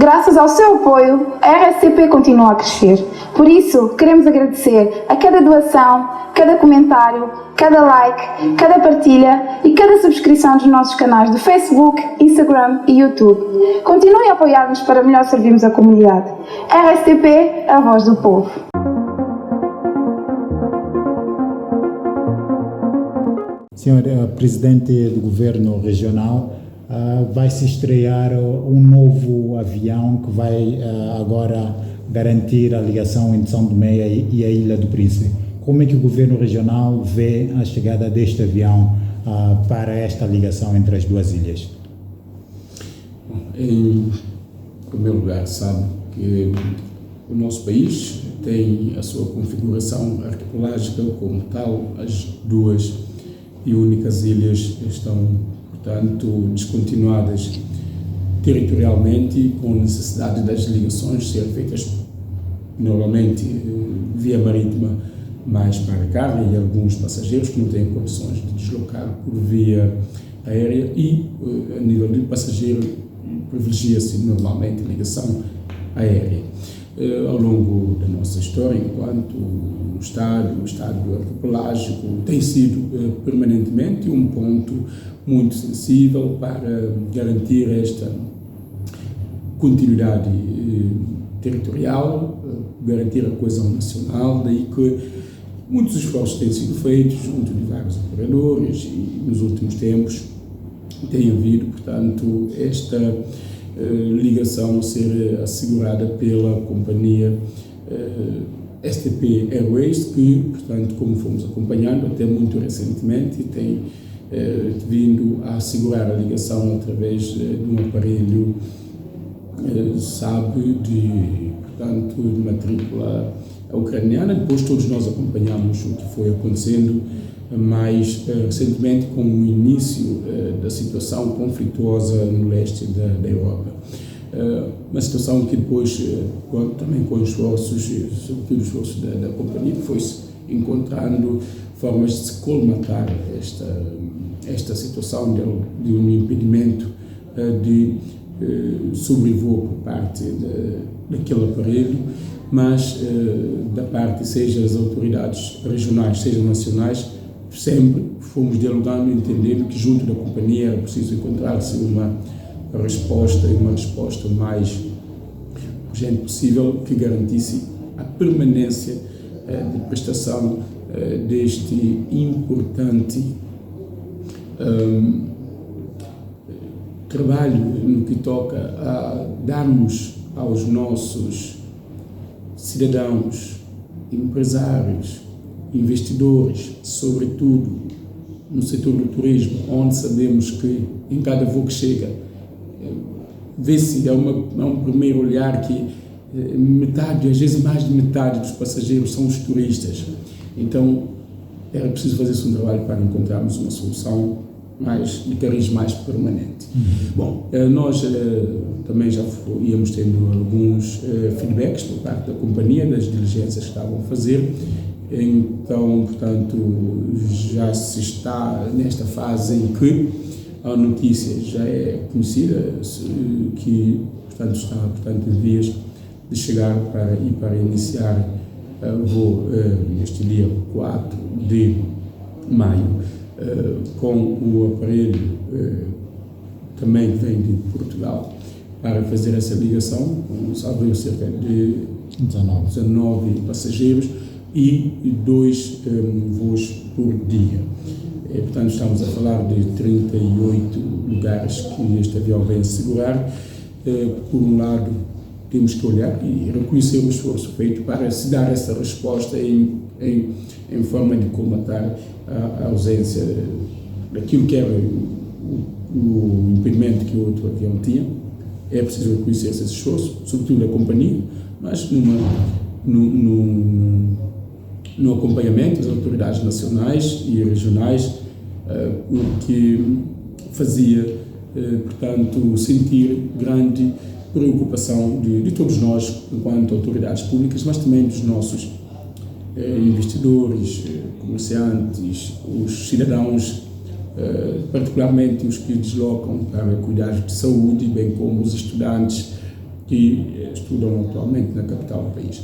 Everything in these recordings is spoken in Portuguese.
Graças ao seu apoio, a RSTP continua a crescer. Por isso, queremos agradecer a cada doação, cada comentário, cada like, cada partilha e cada subscrição dos nossos canais do Facebook, Instagram e YouTube. Continue a apoiar-nos para melhor servirmos a comunidade. RSTP, a voz do povo. Senhor Presidente do Governo Regional, vai se estrear um novo avião que vai agora garantir a ligação entre São Tomé e a Ilha do Príncipe. Como é que o Governo Regional vê a chegada deste avião para esta ligação entre as duas ilhas? Em primeiro lugar, sabe que o nosso país tem a sua configuração arquipelágica como tal. As duas e únicas ilhas estão, portanto, descontinuadas territorialmente, com necessidade das ligações serem feitas normalmente via marítima, mais para carga e alguns passageiros que não têm condições de deslocar por via aérea, e a nível de passageiro privilegia-se normalmente a ligação aérea. Ao longo da nossa história, enquanto o Estado arquipelágico tem sido permanentemente um ponto muito sensível para garantir esta continuidade territorial, garantir a coesão nacional, daí que muitos esforços têm sido feitos junto de vários operadores e nos últimos tempos tem havido, portanto, esta ligação ser assegurada pela companhia STP Airways, que, portanto, como fomos acompanhando até muito recentemente, tem vindo a assegurar a ligação através de um aparelho portanto, de matrícula ucraniana. Depois todos nós acompanhamos o que foi acontecendo mais recentemente com o início da situação conflituosa no leste da Europa. Uma situação que depois, também com esforços, sobretudo os esforços da companhia, foi-se encontrando formas de se colmatar esta situação de um impedimento de sobrevoo por parte daquele aparelho, mas da parte, seja das autoridades regionais, seja nacionais, sempre fomos dialogando e entendendo que junto da companhia era preciso encontrar-se uma resposta mais urgente possível que garantisse a permanência de prestação deste importante trabalho no que toca a darmos aos nossos cidadãos, empresários, investidores, sobretudo no setor do turismo, onde sabemos que em cada voo que chega, vê-se, é um primeiro olhar que metade, às vezes mais de metade dos passageiros são os turistas. Então, era preciso fazer-se um trabalho para encontrarmos uma solução de cariz mais permanente. Bom, nós também já íamos tendo alguns feedbacks por parte da companhia, das diligências que estavam a fazer. Então, portanto, já se está nesta fase em que a notícia já é conhecida, que, portanto, está em vias de chegar para iniciar o voo neste dia 4 de maio, com o aparelho também que vem de Portugal para fazer essa ligação, com cerca de 19 passageiros e 2 voos por dia. Portanto, estamos a falar de 38 lugares que este avião vem assegurar. Por um lado, temos que olhar e reconhecer o esforço feito para se dar essa resposta em forma de colmatar a ausência daquilo que era o impedimento que o outro avião tinha. É preciso reconhecer esse esforço, sobretudo da companhia, mas no acompanhamento das autoridades nacionais e regionais, o que fazia, portanto, sentir grande preocupação de todos nós, enquanto autoridades públicas, mas também dos nossos investidores, comerciantes, os cidadãos, particularmente os que deslocam para cuidados de saúde, bem como os estudantes que estudam atualmente na capital do país.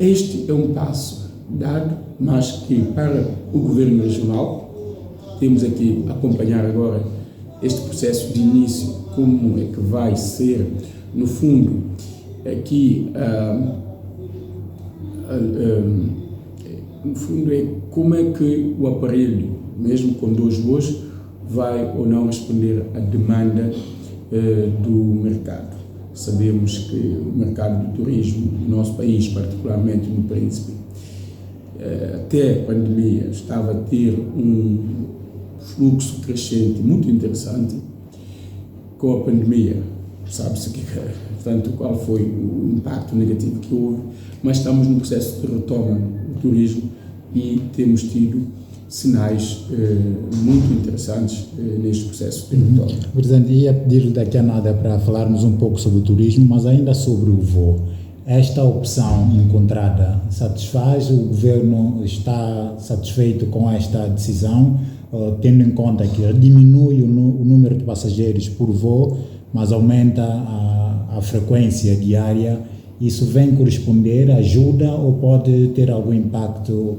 Este é um passo dado, mas que para o governo regional temos aqui acompanhar agora este processo de início, como é que vai ser, no fundo, aqui no fundo é como é que o aparelho, mesmo com 2 voos, vai ou não responder à demanda do mercado. Sabemos que o mercado do turismo no nosso país, particularmente no Príncipe, até a pandemia estava a ter um fluxo crescente muito interessante. Com a pandemia, sabe-se portanto, qual foi o impacto negativo que houve, mas estamos num processo de retoma do turismo e temos tido sinais muito interessantes neste processo de retoma. Presidente, ia pedir daqui a nada para falarmos um pouco sobre o turismo, mas ainda sobre o voo. Esta opção encontrada satisfaz? O governo está satisfeito com esta decisão, tendo em conta que diminui o número de passageiros por voo, mas aumenta a frequência diária? Isso vem corresponder, ajuda ou pode ter algum impacto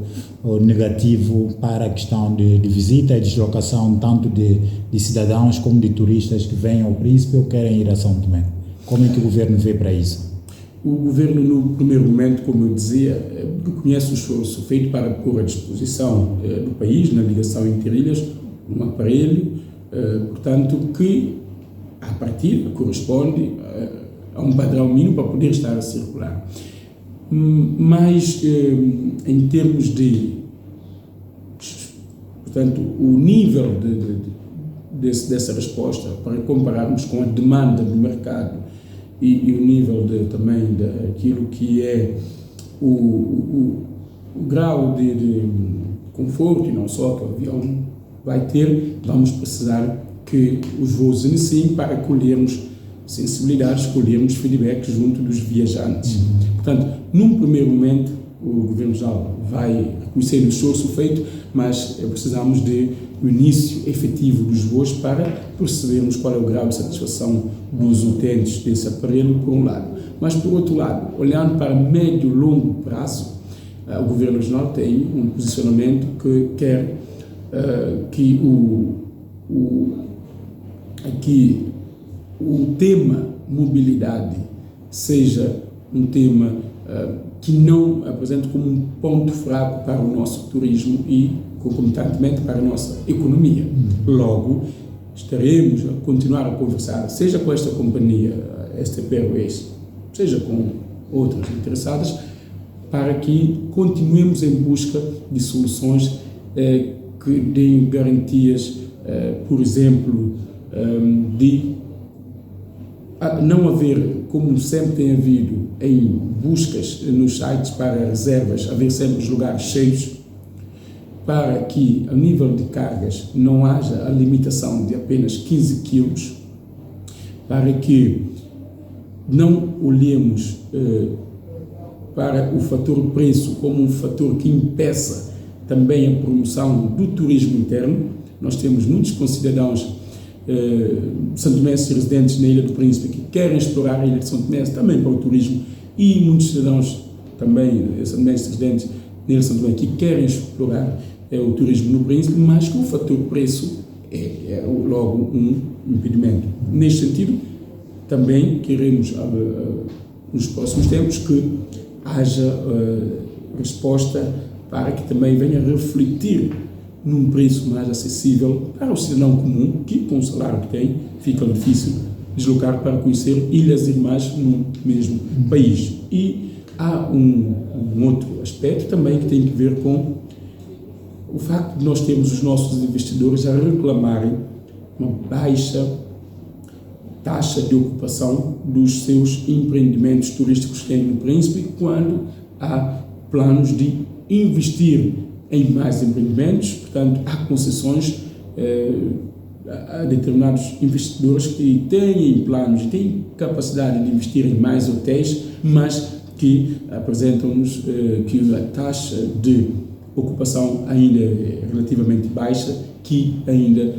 negativo para a questão de visita e deslocação tanto de cidadãos como de turistas que vêm ao Príncipe ou querem ir a São Tomé? Como é que o governo vê para isso? O governo, no primeiro momento, como eu dizia, reconhece o esforço feito para pôr à disposição do país, na ligação entre ilhas, um aparelho, portanto, que, a partir corresponde a um padrão mínimo para poder estar a circular. Mas, em termos de, portanto, o nível dessa resposta, para compararmos com a demanda do mercado e o nível também daquilo que é o grau de conforto, e não só que o avião vai ter, vamos precisar que os voos iniciem para colhermos sensibilidades, colhermos feedback junto dos viajantes. Portanto, num primeiro momento, o Governo Regional vai reconhecer o esforço feito, mas precisamos do início efetivo dos voos para percebermos qual é o grau de satisfação dos utentes desse aparelho, por um lado. Mas, por outro lado, olhando para médio e longo prazo, o Governo Regional tem um posicionamento que quer que o tema mobilidade seja um tema que não apresente como um ponto fraco para o nosso turismo e, concomitantemente, para a nossa economia. Logo, estaremos a continuar a conversar, seja com esta companhia, STP Airways, seja com outras interessadas, para que continuemos em busca de soluções que deem garantias, por exemplo, de não haver, como sempre tem havido em buscas nos sites para reservas, haver sempre os lugares cheios, para que, a nível de cargas, não haja a limitação de apenas 15 quilos, para que não olhemos para o fator preço como um fator que impeça também a promoção do turismo interno. Nós temos muitos concidadãos santomenses residentes na Ilha do Príncipe que querem explorar a Ilha de São Tomé também para o turismo, e muitos cidadãos também santomenses residentes na Ilha de São Tomé que querem explorar o turismo no Príncipe, mas que o fator preço é logo um impedimento. Neste sentido, também queremos, nos próximos tempos, que haja resposta para que também venha refletir num preço mais acessível para o cidadão comum, que com o salário que tem, fica difícil deslocar para conhecer ilhas irmãs no mesmo país. E há um outro aspecto também que tem que ver com o facto de nós termos os nossos investidores a reclamarem uma baixa taxa de ocupação dos seus empreendimentos turísticos que têm no Príncipe, quando há planos de investir em mais empreendimentos. Portanto, há concessões a determinados investidores que têm planos, têm capacidade de investir em mais hotéis, mas que apresentam-nos que a taxa de ocupação ainda é relativamente baixa, que ainda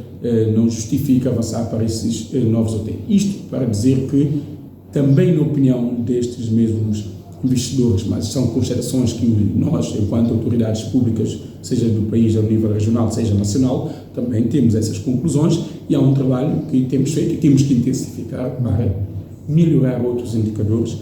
não justifica avançar para esses novos hotéis. Isto para dizer que também na opinião destes mesmos investidores, mas são considerações que nós, enquanto autoridades públicas, seja do país, a nível regional, seja nacional, também temos essas conclusões e há um trabalho que temos feito e temos que intensificar para melhorar outros indicadores,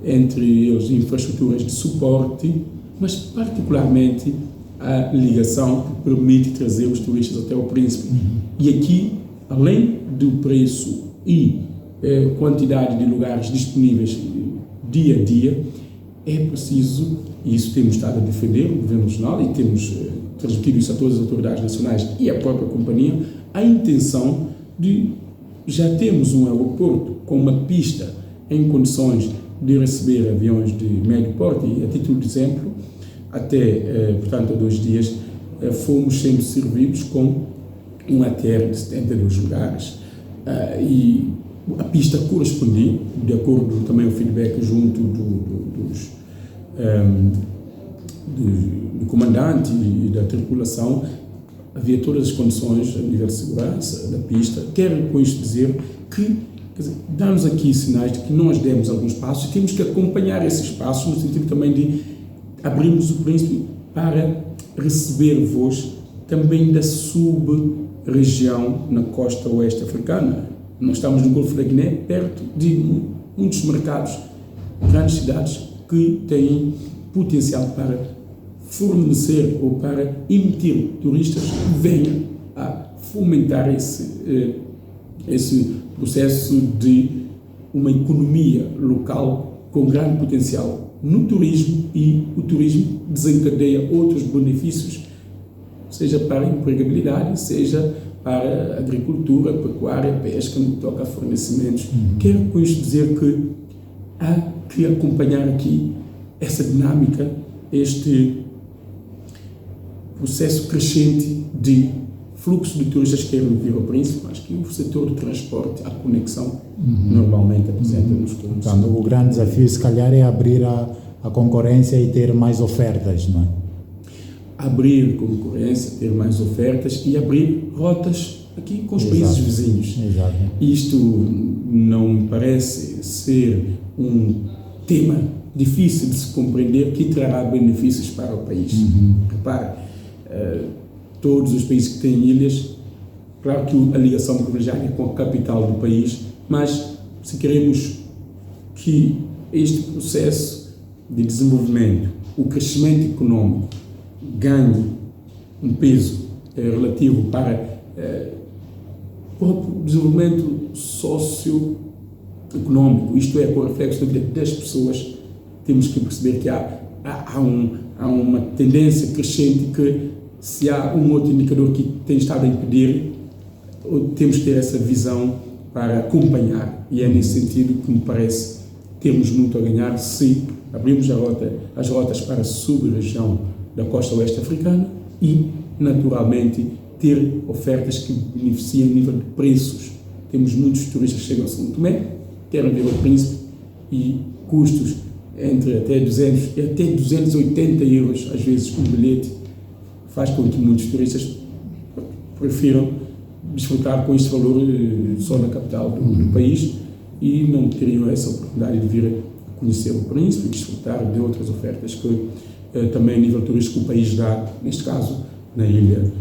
entre eles infraestruturas de suporte, mas particularmente a ligação que permite trazer os turistas até o Príncipe. E aqui, além do preço e quantidade de lugares disponíveis dia a dia, é preciso, e isso temos estado a defender, o Governo Regional, e temos transmitido isso a todas as autoridades nacionais e a própria companhia, a intenção de já termos um aeroporto com uma pista em condições de receber aviões de médio porte, e a título de exemplo, até, portanto, há 2 dias, fomos sendo servidos com um ATR de 72 lugares, e a pista correspondia, de acordo também ao feedback junto do comandante e da tripulação, havia todas as condições a nível de segurança da pista. Quero com isto dizer que, dá-nos aqui sinais de que nós demos alguns passos e temos que acompanhar esses passos no sentido também de abrirmos o Príncipe para receber voos também da sub-região na costa oeste africana. Nós estamos no Golfo da Guiné, perto de muitos mercados, grandes cidades que têm potencial para fornecer ou para emitir turistas que venham a fomentar esse processo de uma economia local com grande potencial no turismo, e o turismo desencadeia outros benefícios, seja para a empregabilidade, seja para a agricultura, pecuária, pesca, no que toca a fornecimentos. Quero com isto dizer que há que acompanhar aqui essa dinâmica, este processo crescente de fluxo de turistas que querem vir ao Príncipe, mas que o setor do transporte, a conexão, normalmente apresenta nos pontos. Portanto, o grande desafio, se calhar, é abrir a concorrência e ter mais ofertas, não é? Abrir concorrência, ter mais ofertas e abrir rotas aqui com os países vizinhos. Exato. Isto não me parece ser um tema difícil de se compreender, que trará benefícios para o país. Repare, todos os países que têm ilhas, claro que a ligação privilegiada é com a capital do país, mas se queremos que este processo de desenvolvimento, o crescimento econômico, ganhe um peso relativo para o próprio desenvolvimento socioeconômico, isto é, com o reflexo da vida das pessoas, temos que perceber que há uma tendência crescente que, se há um outro indicador que tem estado a impedir, temos que ter essa visão para acompanhar, e é nesse sentido que me parece termos muito a ganhar se abrirmos as rotas para a sub-região da costa oeste africana e, naturalmente, ter ofertas que beneficiem a nível de preços. Temos muitos turistas que chegam a São Tomé, querem ver o Príncipe, e custos entre até 200 e até 280 euros, às vezes, um bilhete, faz com que muitos turistas prefiram desfrutar com este valor só na capital do país e não teriam essa oportunidade de vir a conhecer o Príncipe e desfrutar de outras ofertas que também a nível turístico o país dá, neste caso na ilha,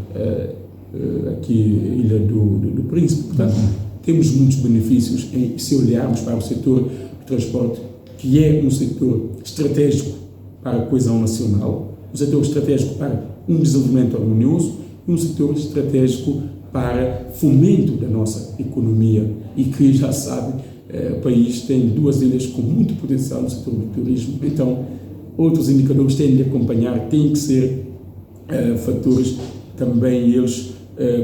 aqui ilha do Príncipe. Portanto, temos muitos benefícios se olharmos para o setor de transporte, que é um setor estratégico para a coesão nacional, um setor estratégico para um desenvolvimento harmonioso e um setor estratégico para fomento da nossa economia, e que, já sabe, o país tem 2 ilhas com muito potencial no setor do turismo. Então, outros indicadores têm de acompanhar, têm que ser fatores também eles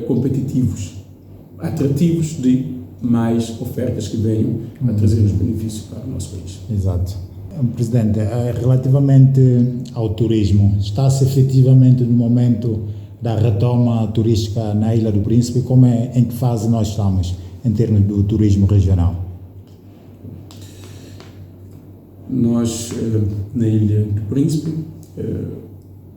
competitivos, atrativos de mais ofertas que venham a trazer os benefícios para o nosso país. Exato. Presidente, relativamente ao turismo, está-se efetivamente no momento da retoma turística na Ilha do Príncipe? Em que fase nós estamos em termos do turismo regional? Nós, na Ilha do Príncipe,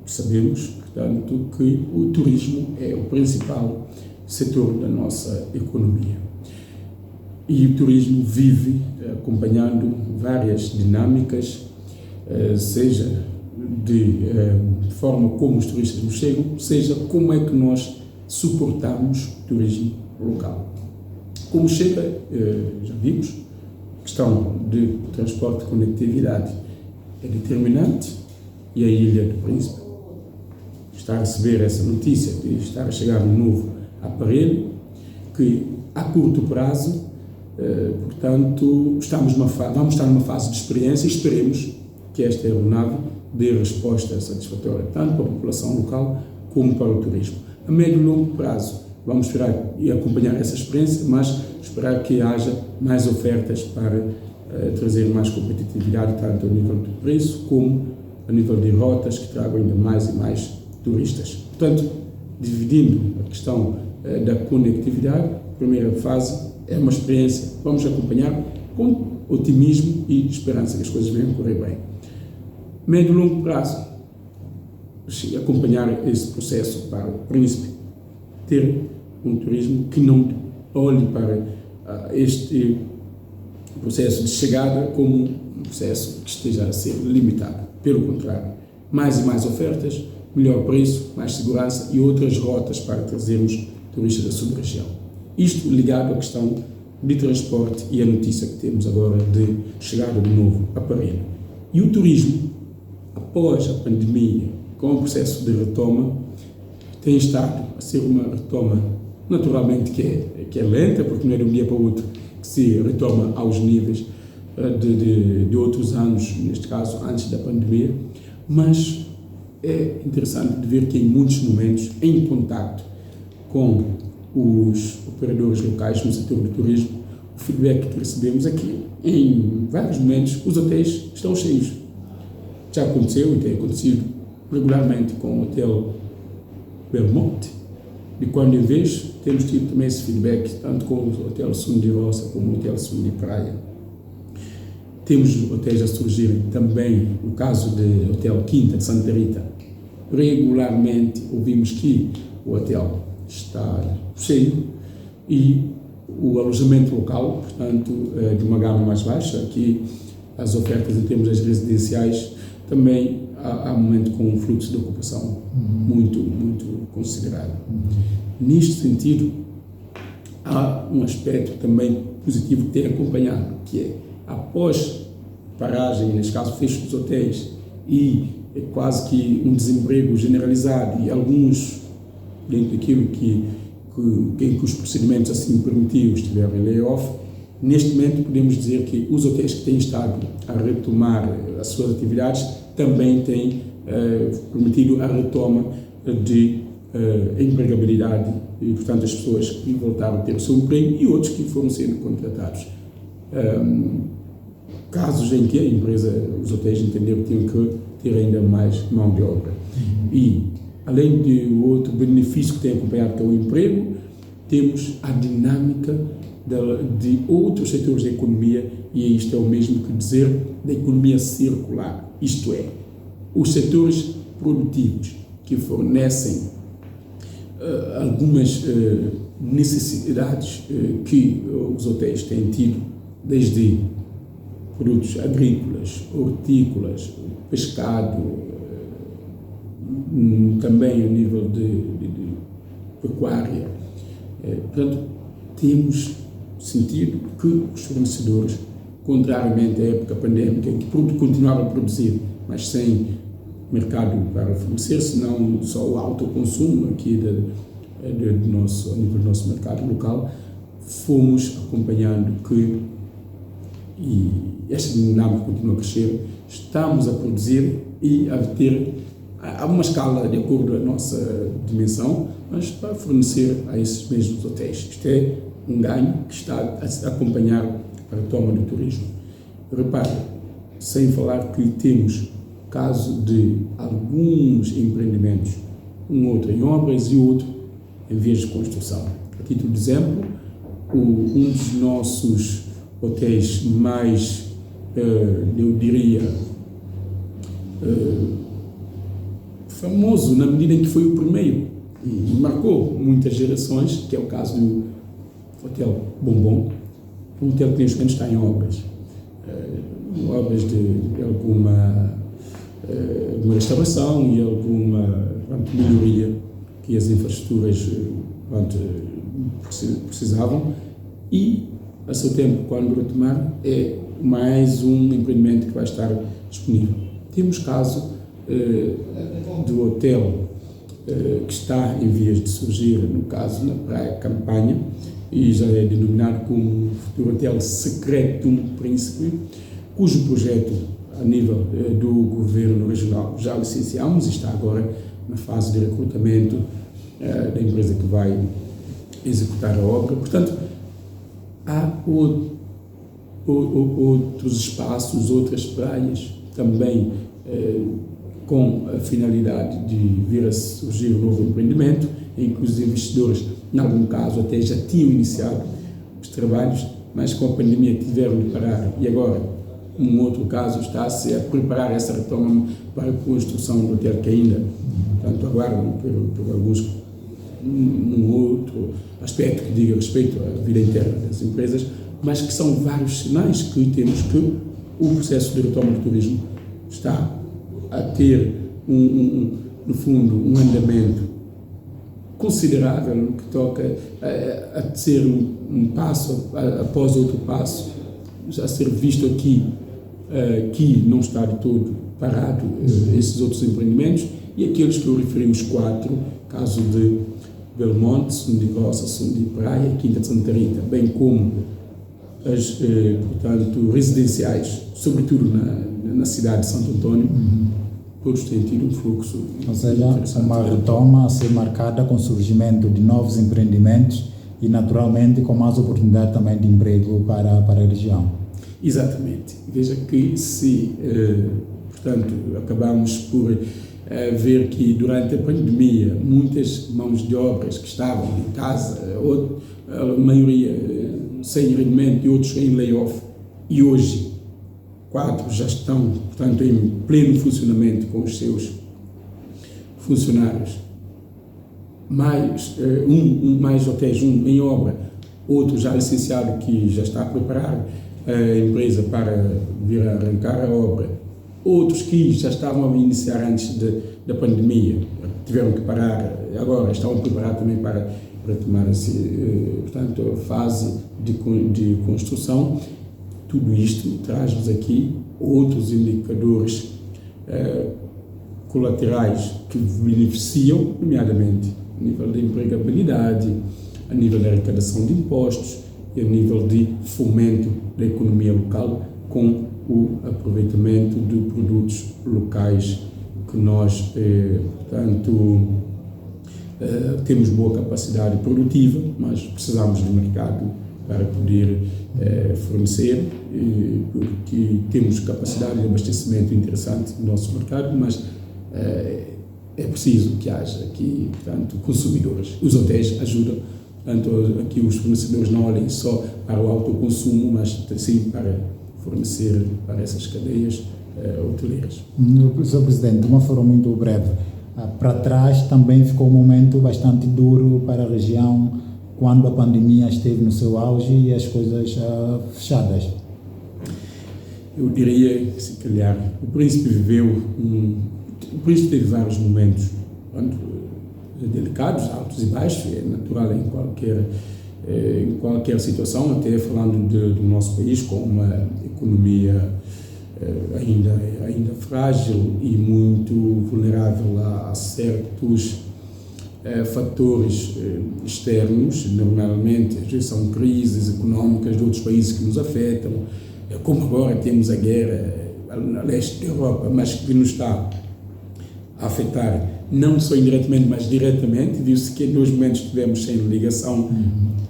sabemos, portanto, que o turismo é o principal setor da nossa economia. E o turismo vive acompanhando várias dinâmicas, seja de forma como os turistas nos chegam, seja como é que nós suportamos o turismo local. Como chega, já vimos, a questão de transporte e conectividade é determinante, e a Ilha do Príncipe está a receber essa notícia de estar a chegar um novo aparelho que, a curto prazo, portanto, vamos estar numa fase de experiência e esperemos que esta aeronave dê resposta satisfatória tanto para a população local como para o turismo. A médio e longo prazo, vamos esperar e acompanhar essa experiência, mas esperar que haja mais ofertas para trazer mais competitividade, tanto a nível de preço como a nível de rotas que tragam ainda mais e mais turistas. Portanto, dividindo a questão da conectividade, a primeira fase é uma experiência, vamos acompanhar com otimismo e esperança que as coisas venham correr bem. Médio e longo prazo, acompanhar esse processo para o Príncipe ter um turismo que não olhe para este processo de chegada como um processo que esteja a ser limitado. Pelo contrário, mais e mais ofertas, melhor preço, mais segurança e outras rotas para trazermos turistas da sub-região. Isto ligado à questão de transporte e a notícia que temos agora de chegada de novo aparelho. E o turismo, após a pandemia, com o processo de retoma, tem estado a ser uma retoma naturalmente que é lenta, porque não é de um dia para o outro que se retoma aos níveis de outros anos, neste caso antes da pandemia, mas é interessante de ver que em muitos momentos, em contacto com os operadores locais no setor do turismo, o feedback que recebemos é que em vários momentos os hotéis estão cheios. Já aconteceu e tem acontecido regularmente com o Hotel Belmonte, de quando em vez temos tido também esse feedback tanto com o Hotel Sul de Roça como o Hotel Sul de Praia. Temos hotéis a surgir também, no caso do Hotel Quinta de Santa Rita, regularmente ouvimos que o hotel está cheio e o alojamento local, portanto, de uma gama mais baixa, aqui as ofertas em termos das residenciais também há um momento com um fluxo de ocupação muito considerável. Neste sentido, há um aspecto também positivo que tem acompanhado, que é, após paragem, neste caso fecho dos hotéis, e é quase que um desemprego generalizado e alguns, dentro daquilo em que os procedimentos assim permitiam, estiveram em layoff, neste momento podemos dizer que os hotéis que têm estado a retomar as suas atividades também têm permitido a retoma de empregabilidade e, portanto, as pessoas que voltaram a ter o seu emprego e outros que foram sendo contratados. Casos em que a empresa, os hotéis entenderam que tinham que ter ainda mais mão de obra. E, além do outro benefício que tem acompanhado, que é o emprego, temos a dinâmica de outros setores da economia, e isto é o mesmo que dizer da economia circular, isto é, os setores produtivos que fornecem algumas necessidades que os hotéis têm tido, desde produtos agrícolas, hortícolas, pescado, também a nível de pecuária. Portanto, temos sentido que os fornecedores, contrariamente à época pandémica, em que continuaram a produzir, mas sem mercado para fornecer, senão só o autoconsumo aqui a nível do nosso mercado local, fomos acompanhando que, e esta dinâmica continua a crescer, estamos a produzir e a ter a uma escala de acordo com a nossa dimensão, mas para fornecer a esses mesmos hotéis. Isto é um ganho que está a acompanhar a retoma do turismo. Repare, sem falar que temos caso de alguns empreendimentos, um outro em obras e outro em vias de construção. A título de exemplo, um dos nossos hotéis mais, eu diria, famoso na medida em que foi o primeiro e marcou muitas gerações, que é o caso do Hotel Bombom, o hotel que neste momento está em obras. Obras de alguma restauração e alguma melhoria que as infraestruturas precisavam, e a seu tempo, quando retomar, é mais um empreendimento que vai estar disponível. Temos caso do hotel que está em vias de surgir, no caso na Praia Campanha, e já é denominado como futuro hotel Secretum Príncipe, cujo projeto a nível do governo regional já licenciamos e está agora na fase de recrutamento da empresa que vai executar a obra. Portanto, há outros espaços, outras praias também com a finalidade de vir a surgir um novo empreendimento, em que os investidores, em algum caso, até já tinham iniciado os trabalhos, mas com a pandemia tiveram de parar, e agora, num outro caso, está-se a preparar essa retoma para a construção do hotel, que ainda, portanto, aguardam por alguns um outro aspecto que diga respeito à vida interna das empresas, mas que são vários sinais que temos que o processo de retoma do turismo está a ter, no fundo, um andamento considerável, no que toca a ser um passo após outro passo, a ser visto aqui que não está de todo parado esses outros empreendimentos, e aqueles que eu referi, os 4, caso de Belmonte, Sumo de Grossa, Sumo de Praia e Quinta de Santa Rita, bem como as, portanto, residenciais, sobretudo na cidade de Santo Antônio, todos têm tido um fluxo. Ou seja, uma retoma a ser marcada com o surgimento de novos empreendimentos e, naturalmente, com mais oportunidade também de emprego para a região. Exatamente. Veja que se, portanto, acabamos por ver que durante a pandemia muitas mãos de obras que estavam em casa, a maioria sem rendimento e outros em layoff, e hoje 4 já estão, portanto, em pleno funcionamento com os seus funcionários, mais mais hotéis, um em obra, outro já licenciado que já está a preparar a empresa para vir a arrancar a obra, outros que já estavam a iniciar antes da pandemia, tiveram que parar, agora estão a preparar também para tomar portanto, a fase de construção. Tudo isto traz-nos aqui outros indicadores colaterais que beneficiam, nomeadamente, a nível da empregabilidade, a nível da arrecadação de impostos e a nível de fomento da economia local, com o aproveitamento de produtos locais que nós, portanto, temos boa capacidade produtiva, mas precisamos de mercado para poder fornecer, porque temos capacidade de abastecimento interessante no nosso mercado, mas é preciso que haja aqui, portanto, consumidores. Os hotéis ajudam, portanto, aqui os fornecedores não olhem só para o autoconsumo, mas sim para fornecer para essas cadeias hoteleiras. Sr. Presidente, de uma forma muito breve, para trás também ficou um momento bastante duro para a região quando a pandemia esteve no seu auge e as coisas fechadas. Eu diria que, se calhar, o Príncipe o Príncipe teve vários momentos delicados, altos e baixos, é natural em qualquer situação, até falando do nosso país com uma economia ainda frágil e muito vulnerável a certos fatores externos, normalmente são crises económicas de outros países que nos afetam, como agora temos a guerra a leste da Europa, mas que nos está a afetar não só indiretamente, mas diretamente, viu-se que em 2 momentos tivemos sem ligação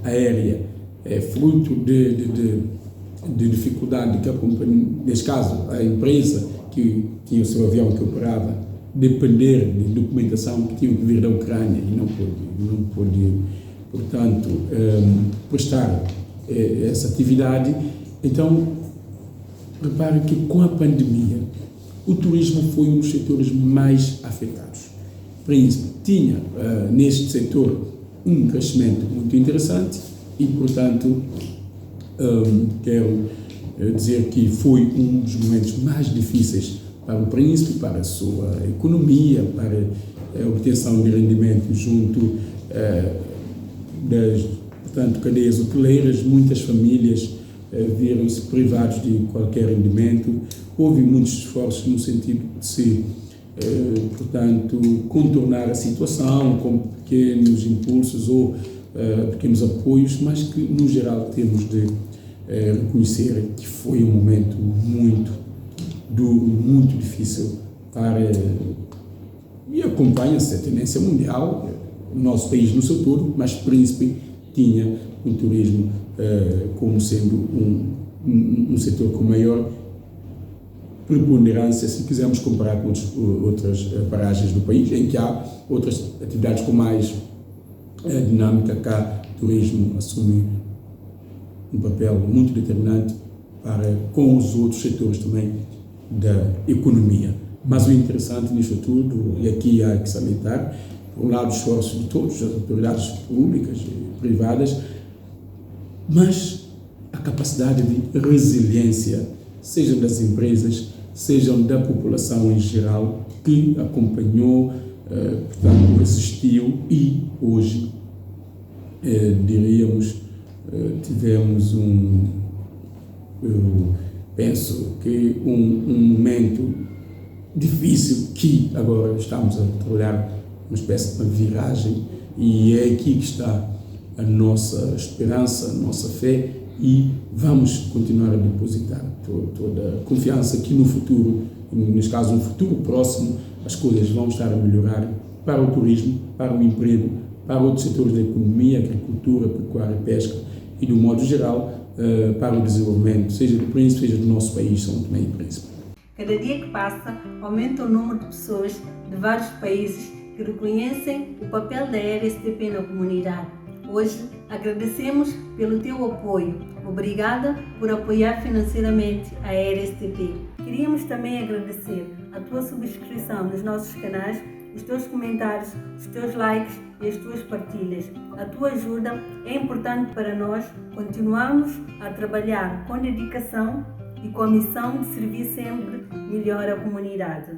aérea, fruto de dificuldade que neste caso a empresa que tinha o seu avião que operava depender de documentação que tinha que vir da Ucrânia e não pôde, portanto, prestar essa atividade. Então, repare que com a pandemia o turismo foi um dos setores mais afetados. Príncipe tinha neste setor um crescimento muito interessante e, portanto, Quero dizer que foi um dos momentos mais difíceis para o príncipe, para a sua economia, para a obtenção de rendimento junto das, portanto, cadeias hoteleiras. Muitas famílias viram-se privados de qualquer rendimento. Houve muitos esforços no sentido de se, portanto, contornar a situação com pequenos impulsos ou pequenos apoios, mas que, no geral, temos de reconhecer que foi um momento muito duro, muito difícil para... E acompanha-se a tendência mundial, o nosso país no seu todo, mas Príncipe tinha o turismo como sendo um setor com maior preponderância, se quisermos comparar com outras paragens do país, em que há outras atividades com mais dinâmica. Cá, o turismo assume um papel muito determinante com os outros setores também da economia. Mas o interessante nisto tudo, e aqui há que salientar, por um lado, o esforço de todas as autoridades públicas e privadas, mas a capacidade de resiliência, seja das empresas, seja da população em geral, que acompanhou, portanto, resistiu e hoje, diríamos, tivemos eu penso que um momento difícil que agora estamos a trabalhar uma espécie de uma viragem, e é aqui que está a nossa esperança, a nossa fé, e vamos continuar a depositar toda a confiança que no futuro, neste caso no futuro próximo, as coisas vão estar a melhorar para o turismo, para o emprego, para outros setores da economia, agricultura, pecuária, pesca e, do modo geral, para o desenvolvimento, seja do Príncipe, seja do nosso país, São Tomé e Príncipe. Cada dia que passa, aumenta o número de pessoas de vários países que reconhecem o papel da RSTP na comunidade. Hoje, agradecemos pelo teu apoio. Obrigada por apoiar financeiramente a RSTP. Queríamos também agradecer a tua subscrição nos nossos canais, os teus comentários, os teus likes e as tuas partilhas. A tua ajuda é importante para nós continuarmos a trabalhar com dedicação e com a missão de servir sempre melhor à comunidade.